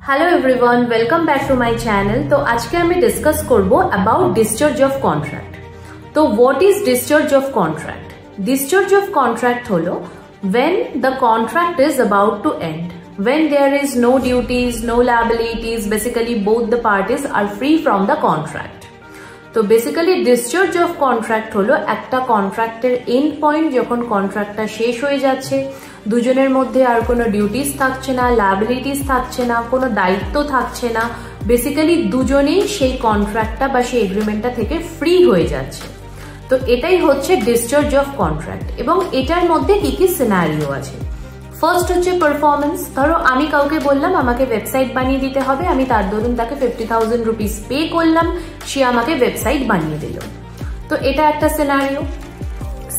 Hello everyone, welcome back to my channel. तो आज के हमें डिस्कस करबो अबाउट डिसचार्ज ऑफ कॉन्ट्रैक्ट। तो what is discharge of contract? Discharge of contract hello when the contract is about to end, when there is no duties, no liabilities, basically both the parties are free from the contract. তো basically discharge of contract হলো একটা কন্ট্রাক্টের end point, যখন কন্ট্রাক্টটা শেষ হয়ে যাচ্ছে, দুজনের মধ্যে আর কোনো ডিউটিস থাকছে না, লায়াবিলিটিস থাকছে না, কোনো দায়িত্ব থাকছে না, বেসিক্যালি দুজনেই সেই কন্ট্রাক্টটা বা সেই এগ্রিমেন্টটা থেকে ফ্রি হয়ে যাচ্ছে। তো এটাই হচ্ছে ডিসচার্জ অফ কন্ট্রাক্ট। এবং এটার মধ্যে কি কি সিনারিও আছে। ফার্স্ট হচ্ছে পারফরমেন্স। ধরো আমি কাউকে বললাম আমাকে ওয়েবসাইট বানিয়ে দিতে হবে, আমি তার দরুন তাকে 50,000 রুপিস পে করলাম, সে আমাকে ওয়েবসাইট বানিয়ে দিল। তো এটা একটা সিনারিও।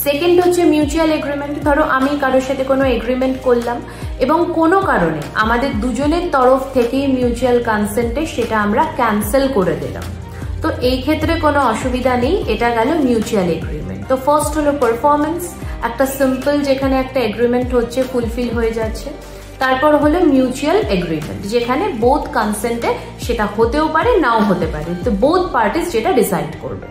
সেকেন্ড হচ্ছে মিউচুয়াল এগ্রিমেন্ট। ধরো আমি কারোর সাথে কোনো এগ্রিমেন্ট করলাম এবং কোনো কারণে আমাদের দুজনের তরফ থেকেই মিউচুয়াল কনসেন্টে সেটা আমরা ক্যান্সেল করে দিলাম। তো এই ক্ষেত্রে কোনো অসুবিধা নেই, এটা গেল মিউচুয়াল এগ্রিমেন্ট। তো ফার্স্ট হলো পারফরমেন্স, একটা সিম্পল যেখানে একটা এগ্রিমেন্ট হচ্ছে ফুলফিল হয়ে যাচ্ছে। তারপর হলো মিউচুয়াল এগ্রিমেন্ট, যেখানে বোথ কনসেন্টে সেটা হতেও পারে নাও হতে পারে, তো বোথ পার্টিস যেটা ডিসাইড করবে।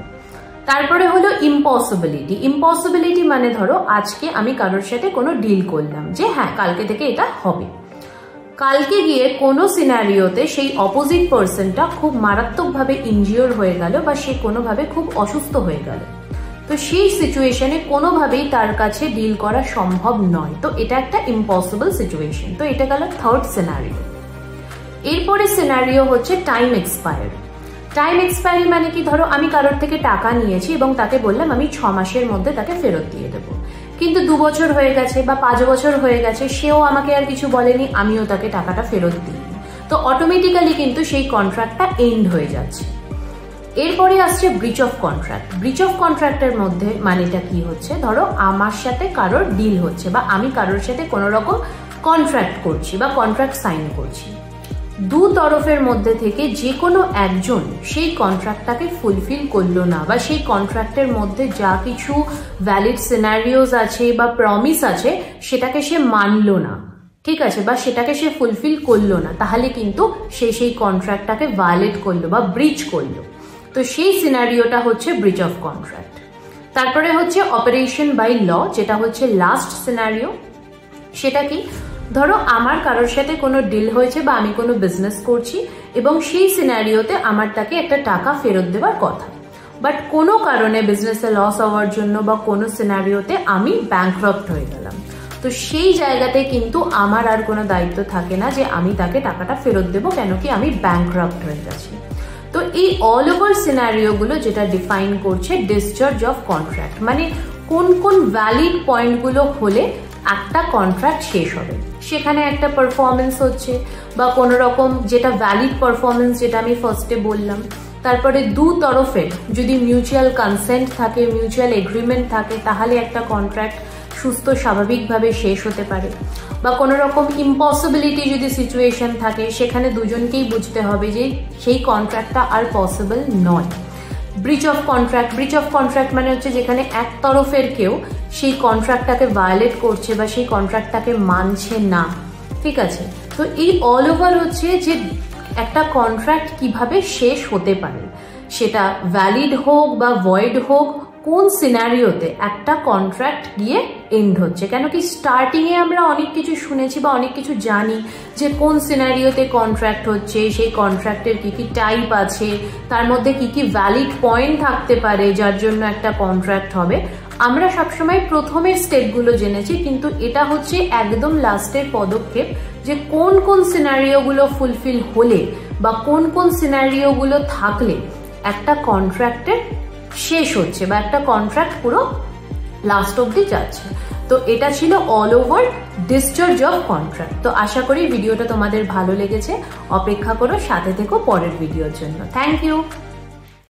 তারপরে হলো ইম্পসিবিলিটি। ইম্পসিবিলিটি মানে ধরো আজকে আমি কারোর সাথে কোনো ডিল করলাম যে হ্যাঁ কালকে থেকে এটা হবে, কালকে গিয়ে কোনো সিনারিওতে সেই অপোজিট পার্সনটা খুব মারাত্মকভাবে ইনজিওর হয়ে গেল বা সে কোনোভাবে খুব অসুস্থ হয়ে গেল, তো সেই সিচুয়েশনে কোনোভাবেই তার কাছে ডিল করা সম্ভব নয়। তো এটা একটা ইম্পসিবল সিচুয়েশন। তো এটা গেল থার্ড সিনারিও। এরপরে সিনারিও হচ্ছে টাইম এক্সপায়ার। টাইম এক্সপায়ারি মানে কি, ধরো আমি কারোর থেকে টাকা নিয়েছি এবং তাকে বললাম আমি 6 মাসের মধ্যে তাকে ফেরত দিয়ে দেবো, কিন্তু 2 বছর হয়ে গেছে বা 5 বছর হয়ে গেছে, সেও আমাকে আর কিছু বলেনি, আমিও তাকে টাকাটা ফেরত দিইনি। তো অটোমেটিক্যালি কিন্তু সেই কন্ট্রাক্টটা এন্ড হয়ে যাচ্ছে। এরপরে আসছে breach of contract. Breach of কন্ট্রাক্টের মধ্যে মানেটা কি হচ্ছে, ধরো আমার সাথে কারোর ডিল হচ্ছে বা আমি কারোর সাথে কোনো রকম কন্ট্রাক্ট করছি বা কন্ট্রাক্ট সাইন করছি, দু তরফের মধ্যে থেকে যে কোনো একজন সেই কন্ট্রাক্টটাকে ফুলফিল করলো না বা সেই কন্ট্রাক্টের মধ্যে যা কিছু ভ্যালিড সিনারিওস আছে বা প্রমিস আছে সেটাকে সে মানলো না, ঠিক আছে, বা সেটাকে সে ফুলফিল করলো না, তাহলে কিন্তু সে সেই কন্ট্রাক্টটাকে ভায়োলেট করলো বা ব্রিচ করলো। তো সেই সিনারিওটা হচ্ছে ব্রিচ অফ কন্ট্রাক্ট। তারপরে হচ্ছে অপারেশন বাই ল, যেটা হচ্ছে লাস্ট সিনারিও। সেটা কি, ধরো আমার কারোর সাথে কোনো ডিল হয়েছে বা আমি কোনো বিজনেস করছি এবং সেই সিনারিওতে আমার তাকে একটা টাকা ফেরত দেওয়ার কথা, বাট কোনো কারণে বিজনেসে লস হওয়ার জন্য বা কোনো সিনারিওতে আমি ব্যাংকরাপ্ট হয়ে গেলাম। তো সেই জায়গাতে কিন্তু আমার আর কোনো দায়িত্ব থাকে না যে আমি তাকে টাকাটা ফেরত দেবো, কেন কি আমি ব্যাংকরাপ্ট হয়ে গেছি। তো এই অল ওভার সিনারিওগুলো যেটা ডিফাইন করছে ডিসচার্জ অফ কন্ট্রাক্ট, মানে কোন কোন ভ্যালিড পয়েন্টগুলো হলে একটা কন্ট্রাক্ট শেষ হবে। সেখানে একটা পারফরমেন্স হচ্ছে বা কোনো রকম যেটা ভ্যালিড পারফরমেন্স, যেটা আমি ফার্স্টে বললাম। তারপরে দু তরফের যদি মিউচুয়াল কনসেন্ট থাকে, মিউচুয়াল এগ্রিমেন্ট থাকে, তাহলে একটা কন্ট্রাক্ট সুস্থ স্বাভাবিকভাবে শেষ হতে পারে। বা কোনো রকম ইম্পসিবিলিটি যদি সিচুয়েশন থাকে, সেখানে দুজনকেই বুঝতে হবে যে সেই কন্ট্রাক্টটা আর পসিবল নয়। ব্রিচ of contract. Breach of contract মানে হচ্ছে যেখানে এক তরফের কেউ সেই কন্ট্রাক্টটাকে ভায়োলেট করছে বা সেই কন্ট্রাক্টটাকে মানছে না, ঠিক আছে। তো এই অল ওভার হচ্ছে যে একটা কন্ট্রাক্ট কিভাবে শেষ হতে পারে, সেটা ভ্যালিড হোক বা ভয়েড হোক, কোন সিনারিওতে একটা কন্ট্রাক্ট গিয়ে এন্ড হচ্ছে। কেন কি স্টার্টিংয়ে আমরা অনেক কিছু শুনেছি বা অনেক কিছু জানি যে কোন সিনারিওতে কন্ট্রাক্ট হচ্ছে, সেই কন্ট্রাক্টের কি কি টাইপ আছে, তার মধ্যে কি কি ভ্যালিড পয়েন্ট থাকতে পারে যার জন্য একটা কন্ট্রাক্ট হবে। আমরা সবসময় প্রথমের স্টেপগুলো জেনেছি, কিন্তু এটা হচ্ছে একদম লাস্টের পদক্ষেপ, যে কোন কোন সিনারিওগুলো ফুলফিল হলে বা কোন কোন সিনারিওগুলো থাকলে একটা কন্ট্রাক্টের শেষ হচ্ছে বা একটা কন্ট্রাক্ট পুরো লাস্ট অবধি যাচ্ছে। তো এটা ছিল all over discharge of contract. তো আশা করি ভিডিওটা তোমাদের ভালো লেগেছে। অপেক্ষা করো, সাথে থেকো পরের ভিডিওর জন্য। Thank you.